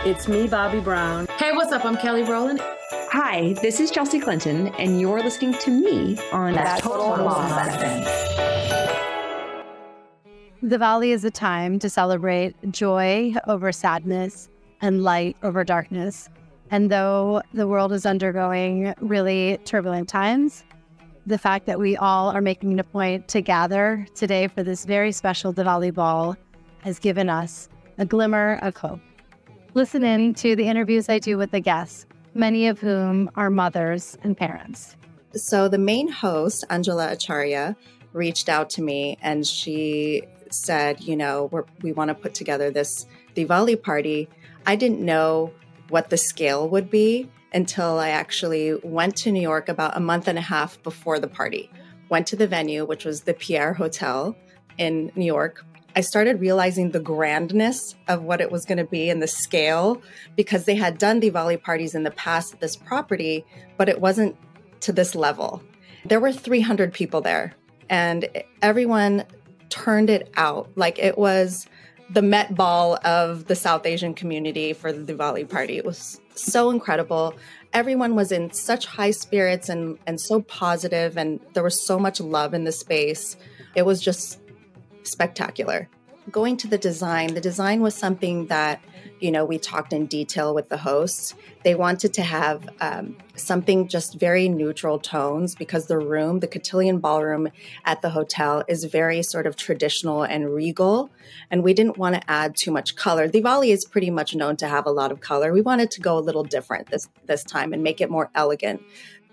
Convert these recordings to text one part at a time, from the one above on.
It's me, Bobby Brown. Hey, what's up? I'm Kelly Rowland. Hi, this is Chelsea Clinton, and you're listening to me on That Total Mom Medicine. Diwali is a time to celebrate joy over sadness and light over darkness. And though the world is undergoing really turbulent times, the fact that we all are making it a point to gather today for this very special Diwali ball has given us a glimmer of hope. Listen in to the interviews I do with the guests, many of whom are mothers and parents. So the main host, Anjula Acharia, reached out to me and she said, we want to put together this Diwali party. I didn't know what the scale would be until I actually went to New York about a month and a half before the party. Went to the venue, which was the Pierre Hotel in New York. I started realizing the grandness of what it was going to be and the scale, because they had done Diwali parties in the past at this property, but it wasn't to this level. There were 300 people there, and everyone turned it out like it was the Met Ball of the South Asian community for the Diwali party. It was so incredible. Everyone was in such high spirits and so positive, and there was so much love in the space. It was just spectacular. Going to the design was something that, we talked in detail with the hosts. They wanted to have something just very neutral tones, because the cotillion ballroom at the hotel is very sort of traditional and regal. And we didn't want to add too much color. Diwali is pretty much known to have a lot of color. We wanted to go a little different this time and make it more elegant.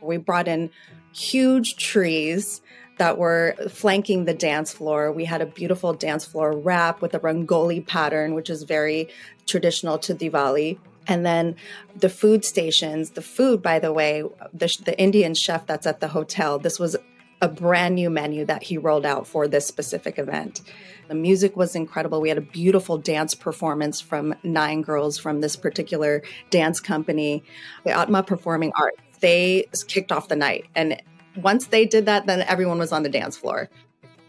We brought in huge trees that were flanking the dance floor. We had a beautiful dance floor wrap with a rangoli pattern, which is very traditional to Diwali. And then the food stations, the food, by the way, the Indian chef that's at the hotel, this was a brand new menu that he rolled out for this specific event. The music was incredible. We had a beautiful dance performance from 9 girls from this particular dance company, the Atma Performing Arts. They kicked off the night, and once they did that, then everyone was on the dance floor.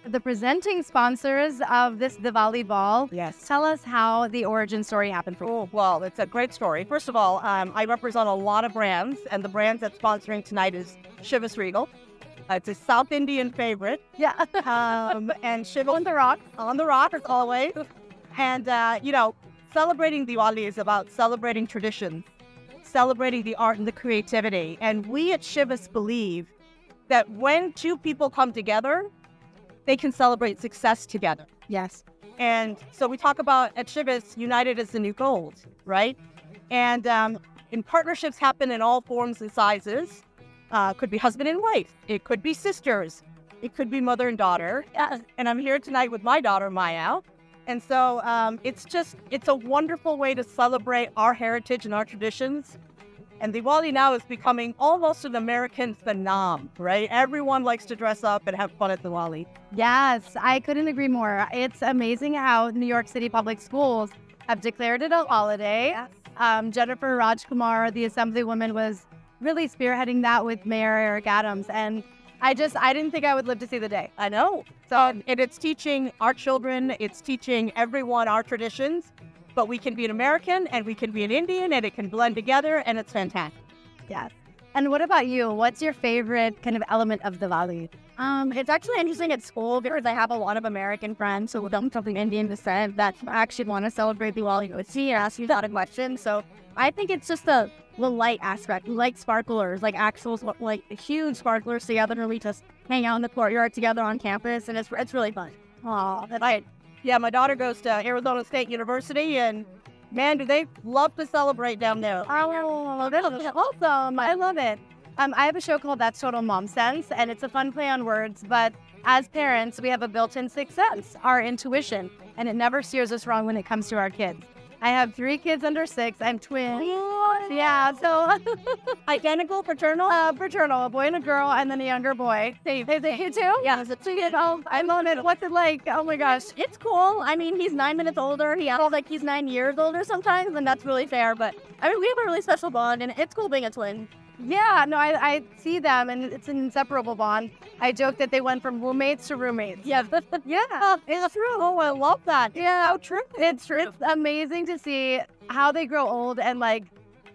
The presenting sponsors of this Diwali ball, yes. Tell us how the origin story happened for you. Oh, well, it's a great story. First of all, I represent a lot of brands, and the brands that's sponsoring tonight is Chivas Regal. It's a South Indian favorite. Yeah. And Chivas on the rock as always. And, celebrating Diwali is about celebrating traditions, celebrating the art and the creativity. And we at Chivas believe that when two people come together, they can celebrate success together. Yes. And so we talk about at Chivas, united is the new gold, right? And partnerships happen in all forms and sizes. Could be husband and wife. It could be sisters. It could be mother and daughter. Yeah. And I'm here tonight with my daughter, Maya. And so it's a wonderful way to celebrate our heritage and our traditions. And Diwali now is becoming almost an American phenomenon, right? Everyone likes to dress up and have fun at Diwali. Yes, I couldn't agree more. It's amazing how New York City public schools have declared it a holiday. Yes. Jennifer Rajkumar, the assemblywoman, was really spearheading that with Mayor Eric Adams. And I didn't think I would live to see the day. I know. So, and it's teaching our children, it's teaching everyone our traditions. But we can be an American and we can be an Indian, and it can blend together, and it's fantastic. Yes. And what about you? What's your favorite kind of element of Diwali? It's actually interesting at school because I have a lot of American friends who don't come from Indian descent that actually want to celebrate Diwali with me and ask you that question. So I think it's just the light aspect, like sparklers, like actual huge sparklers together, and we just hang out in the courtyard together on campus, and it's really fun. Yeah, my daughter goes to Arizona State University, and man, do they love to celebrate down there. Oh, that's awesome. I love it. I have a show called That's Total Mom Sense, and it's a fun play on words, but as parents, we have a built-in sixth sense, our intuition, and it never steers us wrong when it comes to our kids. I have 3 kids under 6. I'm twins. Yeah, so identical, fraternal? Fraternal, a boy and a girl, and then a younger boy. You too? Yeah. I love it. What's it like? Oh my gosh. It's cool. I mean, he's 9 minutes older. He acts like he's 9 years older sometimes, and that's really fair. But I mean, we have a really special bond, and it's cool being a twin. Yeah, no, I see them, and it's an inseparable bond. I joke that they went from roommates to roommates. Yeah, Yeah, it's true. oh, I love that. Yeah, how true. It's amazing to see how they grow old and like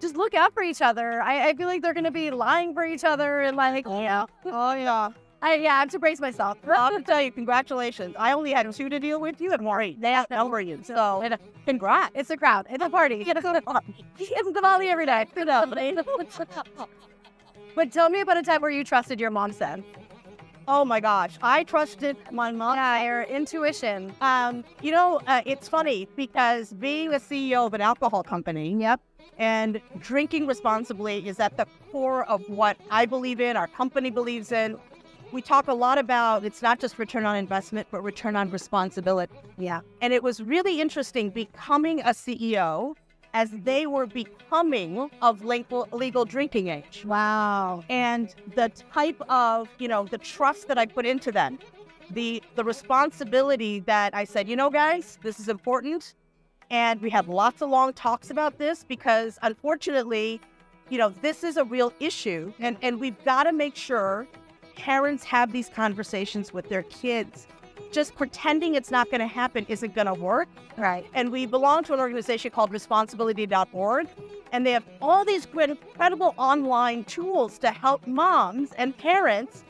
just look out for each other. I feel like they're gonna be lying for each other and like, yeah. Oh, yeah. I have to brace myself. I have to tell you, congratulations. I only had 2 to deal with. You had more. They have over you. So, congrats. It's a crowd. It's a party. It's Diwali every day. But tell me about a time where you trusted your mom, Sen. Oh my gosh, I trusted my mom. Yeah, your intuition. It's funny because being a CEO of an alcohol company, Yep. and drinking responsibly is at the core of what I believe in, our company believes in. We talk a lot about it's not just return on investment, but return on responsibility. Yeah. And it was really interesting becoming a CEO as they were becoming of legal drinking age. Wow. And the type of, the trust that I put into them, the responsibility that I said, guys, this is important. And we had lots of long talks about this because unfortunately, this is a real issue. And we've got to make sure parents have these conversations with their kids. Just pretending it's not going to happen isn't going to work. Right. And we belong to an organization called responsibility.org. And they have all these incredible online tools to help moms and parents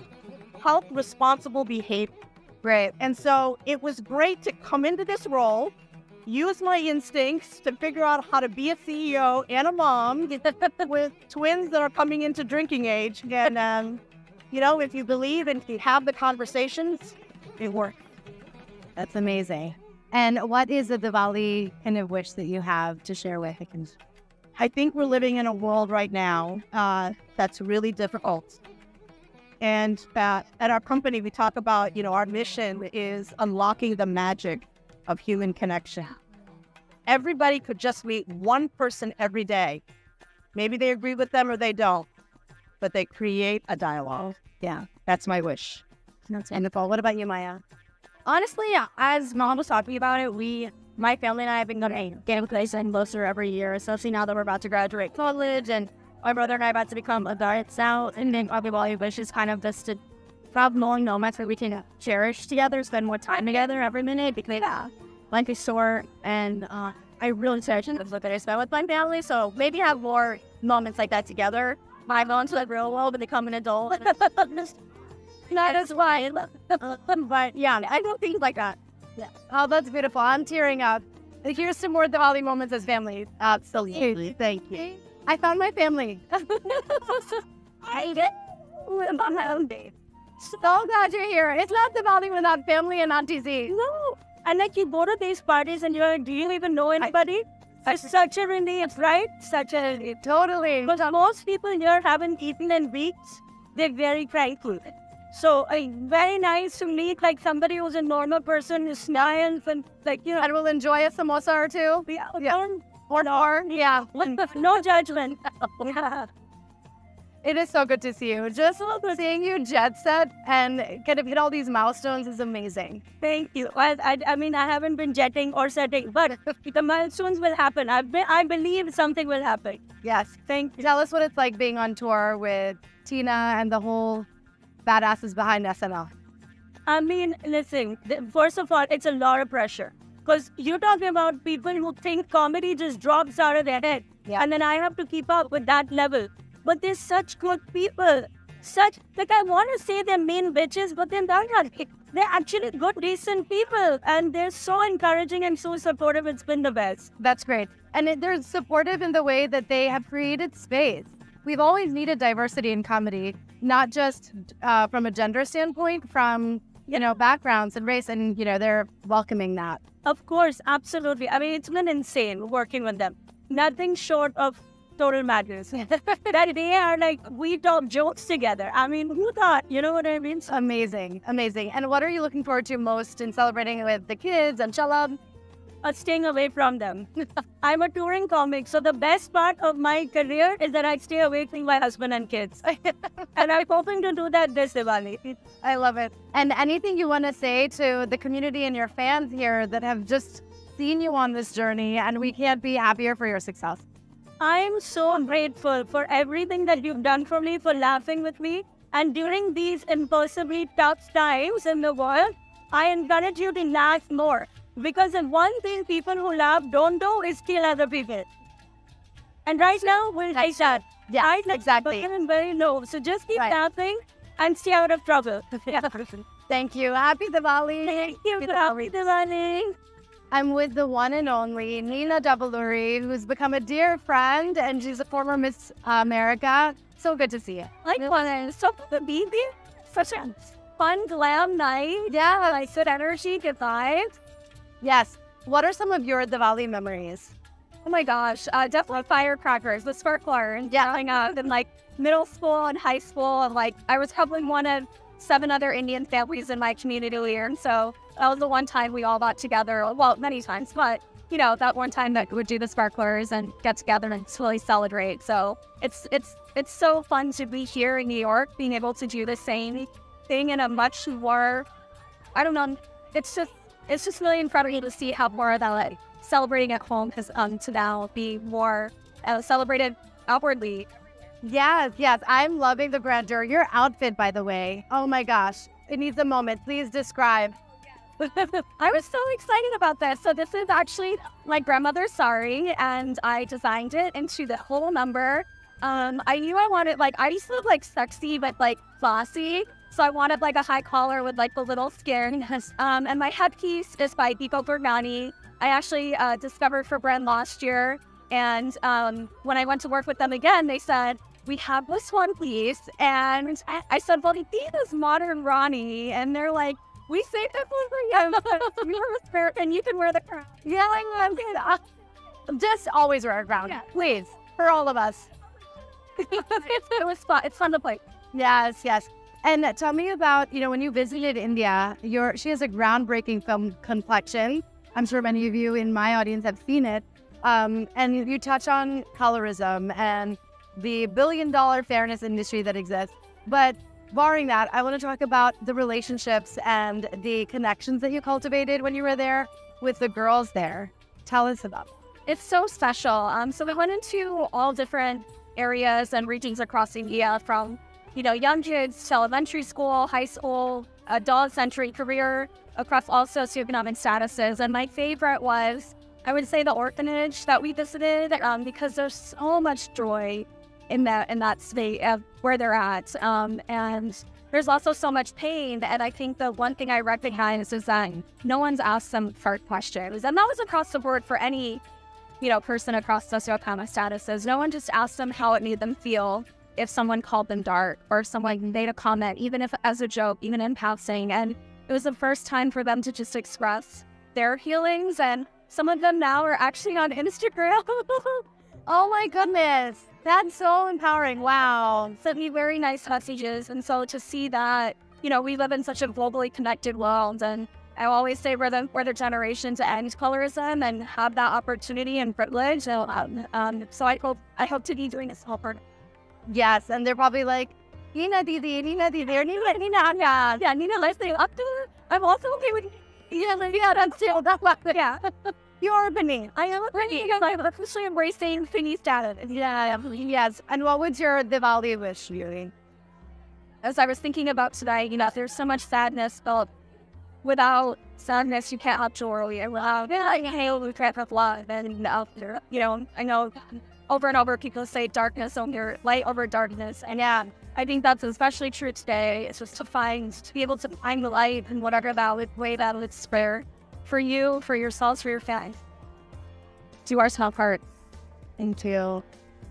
help responsible behavior. Great. And so it was great to come into this role, use my instincts to figure out how to be a CEO and a mom with twins that are coming into drinking age. And, if you believe and if you have the conversations, it works. That's amazing. And what is the Diwali kind of wish that you have to share with us? I think we're living in a world right now that's really difficult. And at our company, we talk about, our mission is unlocking the magic of human connection. Everybody could just meet one person every day. Maybe they agree with them or they don't, but they create a dialogue. Yeah. That's my wish. That's wonderful. What about you, Maya? Honestly, as Mom was talking about it, my family and I have been getting closer and closer every year, especially now that we're about to graduate college and my brother and I are about to become adults now. And then our Diwali wish is kind of just to have long moments where we can cherish together, spend more time together every minute because life is short and I really cherish the time that I spend with my family. So maybe have more moments like that together. My moments like real well when they become an adult. Not as wide, but yeah, I don't think like that. Yeah. Oh, that's beautiful. I'm tearing up. Here's some more Diwali moments as family. Absolutely. Thank you. I found my family. I did on my own day. So glad you're here. It's not Diwali without family and Auntie Z. No. And like you go to these parties and do you even know anybody? It's such a relief, right? Such a relief. Totally. Because most people here haven't eaten in weeks. They're very thankful. So very nice to meet like somebody who's a normal person who smiles and and will enjoy a samosa or two. Yeah. Or yeah. No judgment. Yeah. It is so good to see you. Just seeing you jet set and kind of hit all these milestones is amazing. Thank you. I mean, I haven't been jetting or setting, but the milestones will happen. I believe something will happen. Yes. Thank you. Tell us what it's like being on tour with Tina and the whole badasses behind SNL. I mean, listen, first of all, it's a lot of pressure. Because you're talking about people who think comedy just drops out of their head. Yeah. And then I have to keep up with that level. But they're such good people. I want to say they're mean bitches, but they're not. They're actually good, decent people. And they're so encouraging and so supportive. It's been the best. That's great. And they're supportive in the way that they have created space. We've always needed diversity in comedy, not just from a gender standpoint, from, backgrounds and race. And, they're welcoming that. Of course, absolutely. I mean, it's been insane working with them. Nothing short of total madness. That they are we talk jokes together. I mean, who thought? You know what I mean? Amazing. Amazing. And what are you looking forward to most in celebrating with the kids and Shalab? Staying away from them. I'm a touring comic, so the best part of my career is that I stay away from my husband and kids. And I'm hoping to do that this Diwali. I love it. And anything you want to say to the community and your fans here that have just seen you on this journey, and we can't be happier for your success. I'm so grateful for everything that you've done for me, for laughing with me. And during these impossibly tough times in the world, I encourage you to laugh more. Because the one thing people who laugh don't do is kill other people. And right now, we'll take that. Yeah, right now, exactly. We're very low. So just keep laughing and stay out of trouble. Thank you. Happy Diwali. Thank you. Happy Diwali. I'm with the one and only Nina Dabaluri, who's become a dear friend, and she's a former Miss America. So good to see you. Likewise. So the baby, such a fun, glam night. Yeah, like good energy, good vibes. Yes. What are some of your Diwali memories? Oh my gosh, definitely firecrackers, the sparklers. Yeah, growing up in like middle school and high school, and like I was probably one of 7 other Indian families in my community here, and so that was the one time we all got together. Well, many times, but you know, that one time that we would do the sparklers and get together and really celebrate. So it's so fun to be here in New York, being able to do the same thing in a much more, I don't know, it's just really incredible to see how more of that like, celebrating at home has to now be more celebrated outwardly. Yes, yes. I'm loving the grandeur. Your outfit, by the way. Oh my gosh. It needs a moment. Please describe. I was so excited about this. So this is actually my grandmother's sari, and I designed it into the whole number. I knew I wanted, like, I used to look like sexy, but like classy. So I wanted like a high collar with like the little skin. And my headpiece is by Deepak Gurnani. I actually discovered for brand last year. And when I went to work with them again, they said, we have this one piece. And I said, well, these is modern RHONY. And they're like, we saved this one for you. You're a spirit and you can wear the crown. Yeah, like, I'm good. Just always wear a crown, please, for all of us. It was fun. It's fun to play. Yes, yes. And tell me about, you know, when you visited India, she has a groundbreaking film complexion. I'm sure many of you in my audience have seen it. And you touch on colorism and the billion-dollar fairness industry that exists. But barring that, I want to talk about the relationships and the connections that you cultivated when you were there with the girls there. Tell us about it. It's so special. So we went into all different areas and regions across India, from, you know, young kids to elementary school, high school, adults entering career, across all socioeconomic statuses. And my favorite was, I would say, the orphanage that we visited, because there's so much joy in that state of where they're at. And there's also so much pain. And I think the one thing I recognize is that no one's asked them hard questions. And that was across the board for any, you know, person across socioeconomic statuses. No one just asked them how it made them feel if someone called them dark or if someone made a comment, even if as a joke, even in passing. And it was the first time for them to just express their feelings. And some of them now are actually on Instagram. Oh my goodness. That's so empowering. Wow. Sent me very nice messages. And so to see that, you know, we live in such a globally connected world. And I always say we're the generation to end colorism and have that opportunity and privilege. So I hope to be doing this whole part. Yes, and they're probably like, Nina Didi, or Nina, yeah, Nina, let's say up to, I'm also okay with, that's still, yeah. You're Bini. I am a Bini because I'm officially embracing Bini status. Yeah, yes. And what was your Diwali wish, really? As I was thinking about today, you know, there's so much sadness, but without sadness, you can't have joy. And without, you can't have love. And, you know, I know over and over people say darkness over light over darkness. And yeah, I think that's especially true today. It's just to be able to find the light in whatever way that it's spare for you, for yourselves, for your family. Do our small part. Thank you.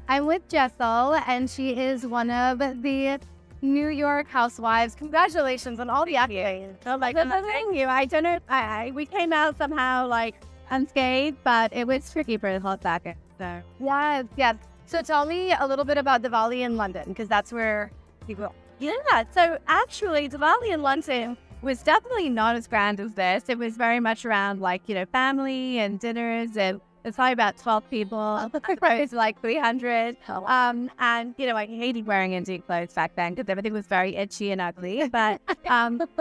I'm with Jessel, and she is one of the New York housewives. Congratulations on all the accolades. Oh my goodness, thank you. I don't know. We came out somehow like unscathed, but it was tricky for a hot second. So yes. So tell me a little bit about Diwali in London, because that's where you go. Yeah. So actually, Diwali in London was definitely not as grand as this. It was very much around like, you know, family and dinners, and it's probably about 12 people. It was like 300. And, you know, I hated wearing Indian clothes back then because everything was very itchy and ugly. But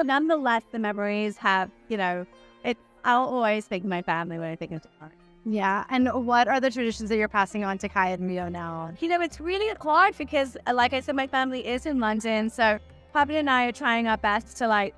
nonetheless, the memories have, you know, I'll always think of my family when I think of Diwali. Yeah. And what are the traditions that you're passing on to Kai and Rio now? It's really hard because, like I said, my family is in London. So Papi and I are trying our best to,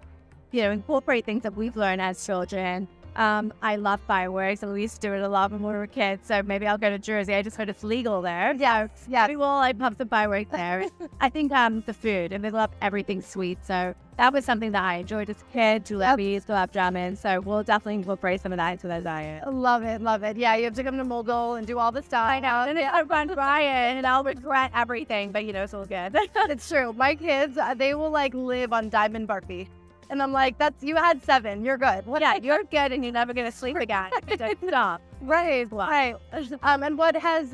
incorporate things that we've learned as children. I love fireworks, and we used to do it a lot when we were kids. So maybe I'll go to Jersey. I just heard it's legal there. Yeah. We will pump some fireworks there. I think the food, and they love everything sweet. So that was something that I enjoyed as a kid. Jalebis, gulab jamun. So we'll definitely incorporate some of that into the diet. Love it. Love it. Yeah, you have to come to Mogul and do all the stuff. I know. And I'll run by it, and I'll regret everything. But, it's all good. It's true. My kids, they will live on diamond barfi. And I'm like, you had 7. You're good. Yeah, you're good, and you're never going to sleep again. Stop. Right. And what has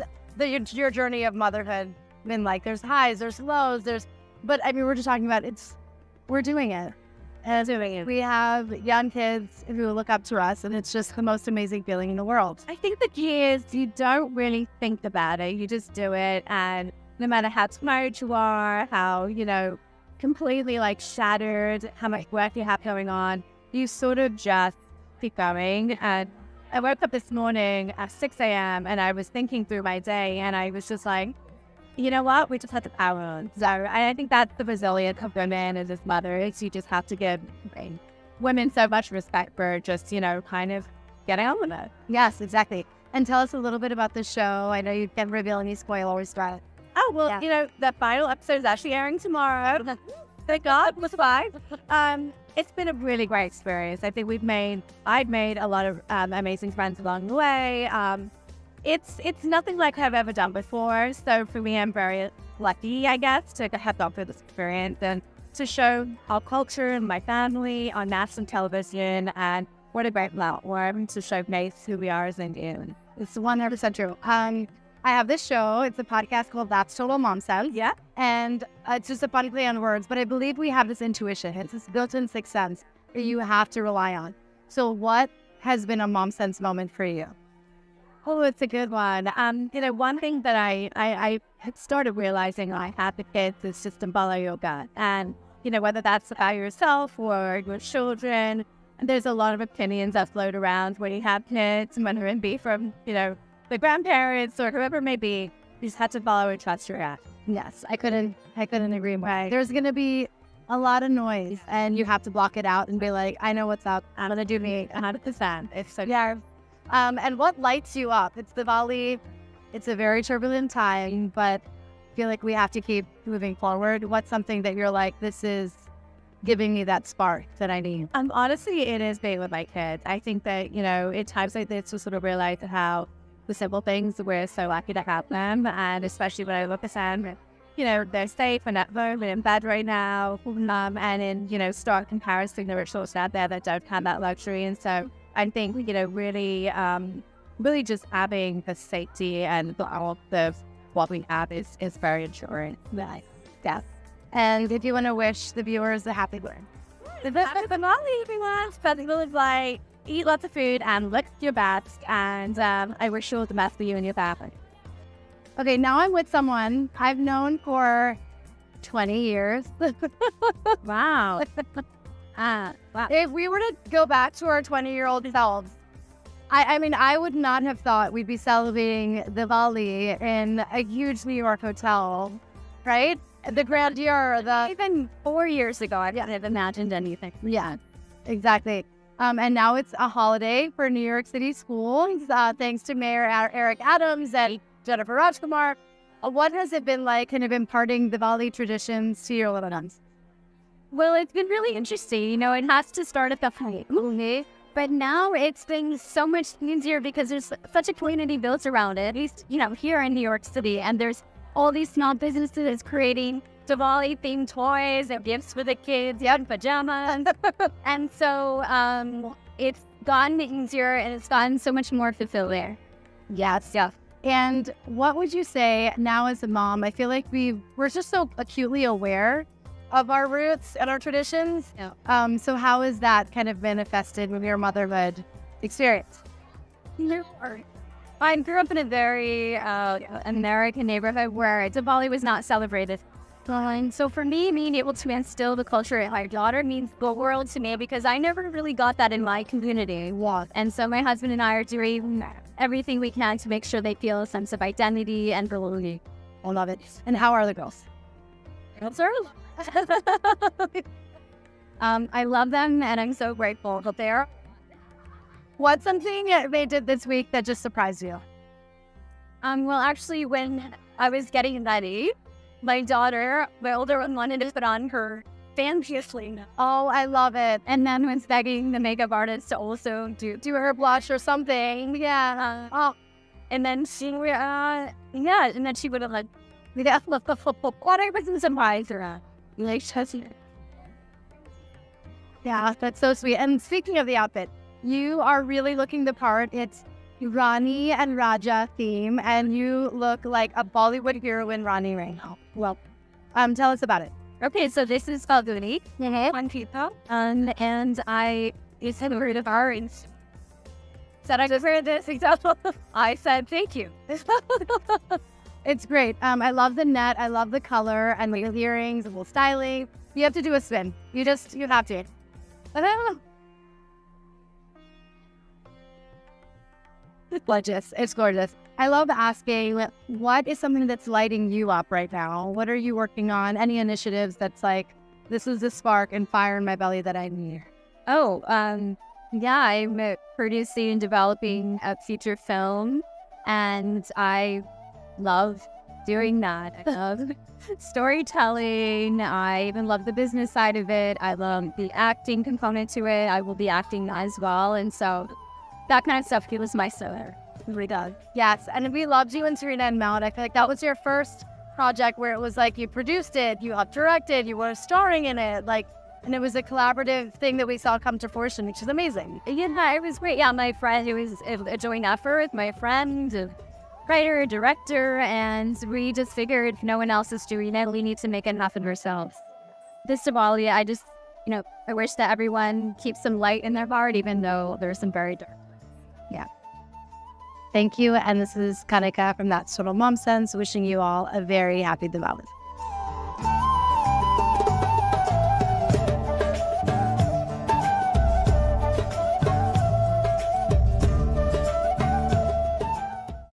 your journey of motherhood been like? There's highs, there's lows, but we're just talking about we're doing it. And we have young kids who look up to us, and it's just the most amazing feeling in the world. I think the key is you don't really think about it. You just do it. And no matter how tired you are, how, completely shattered, how much work you have going on, you sort of just keep going. And I woke up this morning at 6 a.m. and I was thinking through my day, and I was just like, you know what? We just have to power on. So I think that's the resilience of women as mothers. You just have to give women so much respect for just, kind of getting on with it. Yes, exactly. And tell us a little bit about the show. I know you can't reveal any spoilers, but oh, well, yeah. The final episode is actually airing tomorrow. Thank God, it was fine. It's been a really great experience. I think I've made a lot of amazing friends along the way. It's nothing like I've ever done before. So for me, I'm very lucky, I guess, to have gone through this experience and to show our culture and my family on national television. And what a great platform to showcase who we are as Indians. It's 100% true. I have this show. It's a podcast called That's Total Mom Sense. Yeah. And it's just a funny play on words, but I believe we have this intuition. It's this built-in sixth sense that you have to rely on. So what has been a mom sense moment for you? Oh, it's a good one. One thing that I had started realizing I have the kids is just to follow your gut. And, whether that's about yourself or your children, there's a lot of opinions that float around when you have kids, whether it be from, the grandparents or whoever it may be. You just have to follow and trust your gut. Yes, I couldn't agree more. Right. There's going to be a lot of noise, and you have to block it out and be like, I know what's up. I'm going to do me 100%. It's so yeah. And what lights you up? It's Diwali. It's a very turbulent time, but I feel like we have to keep moving forward. What's something that you're like, this is giving me that spark that I need? Honestly, it is being with my kids. I think that, at times like this, to sort of realize how the simple things, we're so lucky to have them. And especially when I look at them, they're safe and at home and in bed right now. And in, stark comparison, there are children out there that don't have that luxury. And so I think, really just having the safety and all of what we have is very ensuring. Right. Yeah. And if you want to wish the viewers a happy one. Happy Diwali, everyone. Festival of Light. Eat lots of food and look your best. And I wish you all the best for you and your family. Okay, now I'm with someone I've known for 20 years. Wow. Wow. If we were to go back to our 20-year-old selves, I would not have thought we'd be celebrating Diwali in a huge New York hotel, right? The grandeur, even 4 years ago, I couldn't have imagined anything. Yeah, exactly. And now it's a holiday for New York City schools, thanks to Mayor Eric Adams and Jennifer Rajkumar. What has it been like kind of imparting Diwali traditions to your little ones? Well, it's been really interesting. It has to start at the family, but now it's been so much easier because there's such a community built around it, at least, here in New York City. And there's all these small businesses creating Diwali-themed toys and gifts for the kids, and pajamas. And so it's gotten easier and it's gotten so much more fulfilling. Yes. Yeah. And what would you say now as a mom? I feel like we're just so acutely aware of our roots and our traditions. Yeah. So how is that kind of manifested with your motherhood experience? I grew up in a very American neighborhood where Diwali was not celebrated. So for me, being able to instill the culture in my daughter means the world to me because I never really got that in my community. Wow. And so my husband and I are doing everything we can to make sure they feel a sense of identity and belonging. I love it. And how are the girls? Girls are I love them, and I'm so grateful that they are. What's something they did this week that just surprised you? Well, actually, when I was getting ready, my daughter, my older one, wanted to put on her fancy. Oh, I love it. And then was begging the makeup artist to also do her blush or something. Yeah. And then she, and then she would have like, what I wasn't surprised her. Like, yeah, that's so sweet. And speaking of the outfit, you are really looking the part. It's RHONY and Raja theme, and you look like a Bollywood heroine, RHONY right now. Well, tell us about it. Okay, so this is Falguni on people, and I used to heard of her and said I just heard this example. I said thank you. It's great. I love the net. I love the color and the earrings, the little styling. You have to do a spin. You have to. It's gorgeous. It's gorgeous. I love asking, what is something that's lighting you up right now? What are you working on? Any initiatives that's like, this is the spark and fire in my belly that I need? Oh, yeah, I'm producing and developing a feature film, and I love doing that. I love storytelling. I even love the business side of it. I love the acting component to it. I will be acting as well, and so that kind of stuff fuels my soul. Really does. Yes, and we loved you in Serena and Mount. I feel like that was your first project where it was like you produced it, you helped directed, you were starring in it, like, and it was a collaborative thing that we saw come to fruition, which is amazing. Yeah, it was great. Yeah, my friend, it was a joint effort with my friend, a writer, director, and we just figured if no one else is doing it, we need to make it happen ourselves. This Diwali, I just, I wish that everyone keeps some light in their heart, even though there's some very dark. Yeah. Thank you. And this is Kanika from That Total Mom Sense, wishing you all a very happy Diwali.